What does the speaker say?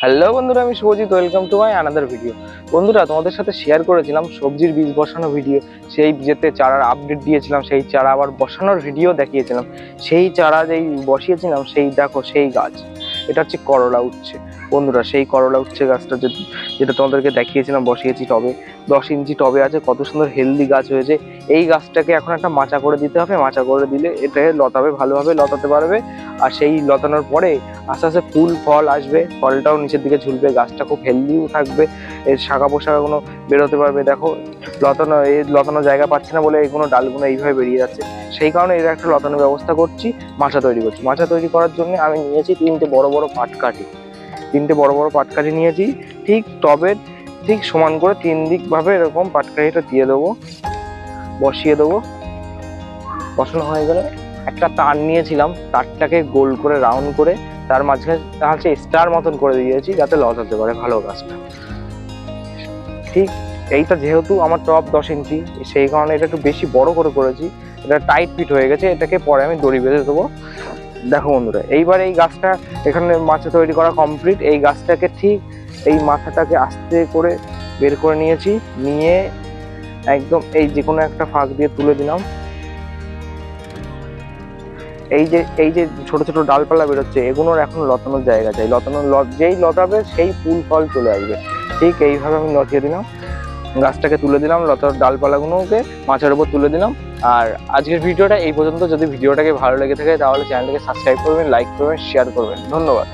Hello বন্ধুরা, আমি Subhajit. Welcome to my another video. বন্ধুরা, তোমাদের সাথে শেয়ার করেছিলাম সবজির বীজ বসানো ভিডিও। সেই যেতে চারার আপডেট দিয়েছিলাম, সেই চারা আবার বসানোর ভিডিও দেখিয়েছিলাম। সেই চারা যেই বসিয়েছিলাম, সেই দেখো সেই গাছ। এটা হচ্ছে করলা উচ্ছে। বন্ধুরা, সেই করলা উচ্ছে গাছটা যেটা তোমাদেরকে দেখিয়েছিলাম বসিয়েছি টবে। 10 ইঞ্চি টবে আছে, কত সুন্দর হেলদি গাছ হয়েছে। এই গাছটাকে এখন একটা মাচা করে দিতে হবে। মাচা করে দিলে এটা লতাবে, ভালোভাবে লতাতে পারবে। আর সেই লতানোর পরে আস্তে আস্তে ফুল ফল আসবে, ফলটাও নিচের দিকে ঝুলবে, গাছটা খুব হেলদিও থাকবে। এর শাখা পোশাখাগুলো বেরোতে পারবে। দেখো, লতানো জায়গা পাচ্ছে না বলে এইগুলো ডালগুলো এইভাবে বেরিয়ে যাচ্ছে। সেই কারণে এর একটা লতানোর ব্যবস্থা করছি, মাচা তৈরি করছি। মাচা তৈরি করার জন্য আমি নিয়েছি তিনটে বড় বড় পাটকাঠি নিয়েছি। ঠিক টবের ঠিক সমান করে 3 দিক ভাবে এরকম পাটকাঠিটা দিয়ে দেবো, বসিয়ে দেবো। বসানো হয়ে গেলে একটা তার নিয়েছিলাম, তারটাকে গোল করে রাউন্ড করে তার মাঝখানে হচ্ছে স্টার মতন করে দিয়েছি, যাতে লতাতে পারে ভালো গাছটা। ঠিক এইটা যেহেতু আমার টপ 10 ইঞ্চি, সেই কারণে এটা একটু বেশি বড় করে করেছি। এটা টাইট ফিট হয়ে গেছে, এটাকে পরে আমি দড়ি বেঁধে দেবো। দেখো বন্ধুরা, এইবার এই গাছটা এখানে মাচা তৈরি করা কমপ্লিট। এই গাছটাকে ঠিক এই মাথাটাকে আস্তে করে বের করে নিয়েছি, নিয়ে একদম এই যে কোনো একটা ফাঁক দিয়ে তুলে দিলাম। এই যে ছোট ছোট ডালপালা বেরোচ্ছে, এগুলোর এখন লতানোর জায়গা চাই। যেই লতাবে সেই ফুল ফল চলে আসবে। ঠিক এইভাবে আমি লতিয়ে দিলাম, গাছটাকে তুলে দিলাম, লতার ডালপালাগুলোকে মাচার উপর তুলে দিলাম। আর আজকের ভিডিওটা এই পর্যন্ত। যদি ভিডিওটাকে ভালো লেগে থাকে তাহলে চ্যানেলটাকে সাবস্ক্রাইব করবেন, লাইক করবেন, শেয়ার করবেন। ধন্যবাদ।